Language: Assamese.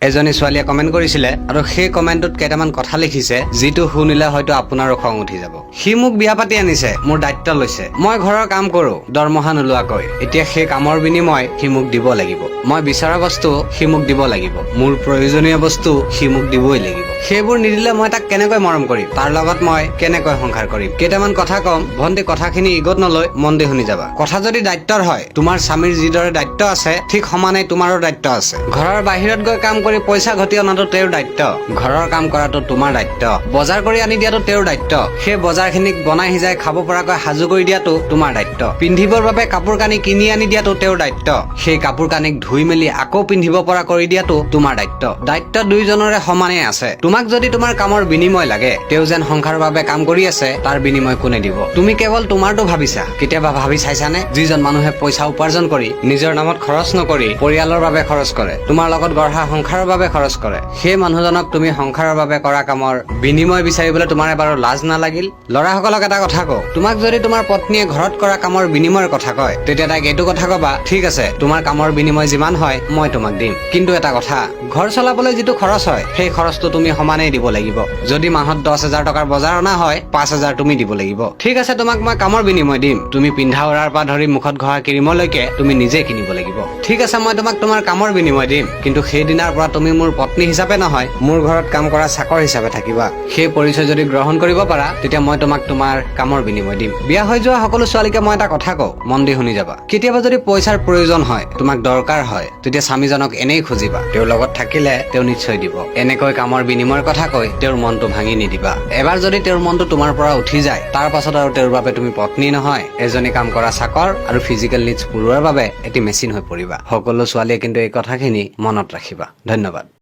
এজনী ছোৱালীয়ে কমেন্ট কৰিছিলে আৰু সেই কমেন্টত কেইটামান কথা লিখিছে যিটো শুনিলে হয়তো আপোনাৰো খং উঠি যাব। সি মোক বিয়া পাতি আনিছে, মোৰ দায়িত্ব লৈছে, মই ঘৰৰ কাম কৰো দৰমহা নোলোৱাকৈ, এতিয়া সেই কামৰ বিনিময় সি মোক দিব লাগিব, মই বিচৰা বস্তু সি মোক দিব লাগিব, মোৰ প্ৰয়োজনীয় বস্তু সি মোক দিবই লাগিব। সেইবোৰ নিদিলে মই তাক কেনেকৈ মৰম কৰিম, তাৰ লগত মই কেনেকৈ সংসাৰ কৰিম। কেইটামান কথা কম, ভন্টি কথাখিনি ইগত নলৈ মন দি শুনি যাবা। কথা যদি দায়িত্বৰ হয়, তোমাৰ স্বামীৰ যিদৰে দায়িত্ব আছে ঠিক সমানে তোমাৰো দায়িত্ব আছে। ঘৰৰ বাহিৰত গৈ কাম কৰি পইচা ঘটি অনাটো তেওঁৰ দায়িত্ব, ঘৰৰ কাম কৰাটো তোমাৰ দায়িত্ব, বজাৰ কৰি আনি দিয়াটো তেওঁৰ দায়িত্ব, সেই বজাৰখিনিক বনাই সিজাই খাব পৰাকৈ সাজু কৰি দিয়াটো তোমাৰ দায়িত্ব, পিন্ধিবৰ বাবে কাপোৰ কানি কিনি আনি দিয়াটো তেওঁৰ দায়িত্ব, সেই কাপোৰ কানিক ধুই মেলি আকৌ পিন্ধিব পৰা কৰি দিয়াটো তোমাৰ দায়িত্ব। দায়িত্ব দুইজনৰে সমানে আছে। তোমাক যদি তোমাৰ কামৰ বিনিময় লাগে, তেওঁ যেন সংসাৰৰ বাবে কাম কৰি আছে, তাৰ বিনিময় কোনে দিব? তুমি কেৱল তোমাৰটো ভাবিছা। কেতিয়াবা ভাবি চাইছানে যিজন মানুহে পইচা উপাৰ্জন কৰি নিজৰ নামত খৰচ নকৰি পৰিয়ালৰ বাবে খৰচ কৰে, তোমাৰ লগত গঢ়া সংসাৰৰ বাবে খৰচ কৰে, সেই মানুহজনক তুমি সংসাৰৰ বাবে কৰা কামৰ বিনিময় বিচাৰিবলৈ তোমাৰ এবাৰো লাজ নালাগিল? ল'ৰাসকলক এটা কথা কওঁ, তোমাক যদি তোমাৰ পত্নীয়ে ঘৰত কৰা কামৰ বিনিময়ৰ কথা কয়, তেতিয়া তাইক এইটো কথা কবা, ঠিক আছে তোমাৰ কামৰ বিনিময় যিমান হয় মই তোমাক দিম, কিন্তু এটা কথা, ঘৰ চলাবলৈ যিটো খৰচ হয় সেই খৰচটো তুমি সমানেই দিব লাগিব। যদি মাহত 10,000 টকাৰ বজাৰ অনা হয়, 5,000 তুমি দিব লাগিব। ঠিক আছে তোমাক মই কামৰ বিনিময় দিম, তুমি পিন্ধা উৰাৰ পৰা ধৰি মুখত ঘঁহা ক্ৰীমলৈকে তুমি নিজে কিনিব লাগিব। ঠিক আছে মই তোমাক তোমাৰ কামৰ বিনিময় দিম, কিন্তু সেই দিনাৰ পৰা তুমি মোৰ পত্নী হিচাপে নহয়, মোৰ ঘৰত কাম কৰা চাকৰ হিচাপে থাকিবা। সেই পৰিচয় যদি গ্ৰহণ কৰিব পাৰা, তেতিয়া মই তোমাক তোমাৰ কামৰ বিনিময় দিম। বিয়া হৈ যোৱা সকলো ছোৱালীকে মই এটা কথা কওঁ, মন দি শুনি যাবা। কেতিয়াবা যদি পইচাৰ প্ৰয়োজন হয়, তোমাক দৰকাৰ হয়, তেতিয়া স্বামীজনক এনেই খুজিবা, তেওঁৰ লগত থাকিলে তেওঁ নিশ্চয় দিব। এনেকৈ কামৰ বিনিময়ৰ কথা কৈ তেওঁৰ মনটো ভাঙি নিদিবা। এবাৰ যদি তেওঁৰ মনটো তোমাৰ পৰা উঠি যায়, তাৰ পাছত আৰু তেওঁৰ বাবে তুমি পত্নী নহয়, এজনী কাম কৰা চাকৰ আৰু ফিজিকেল নিডছ পুৰোৱাৰ বাবে এটি মেচিন হৈ পৰিবা। সকলো ছোৱালীয়ে কিন্তু এই কথাখিনি মনত ৰাখিবা। ধন্যবাদ।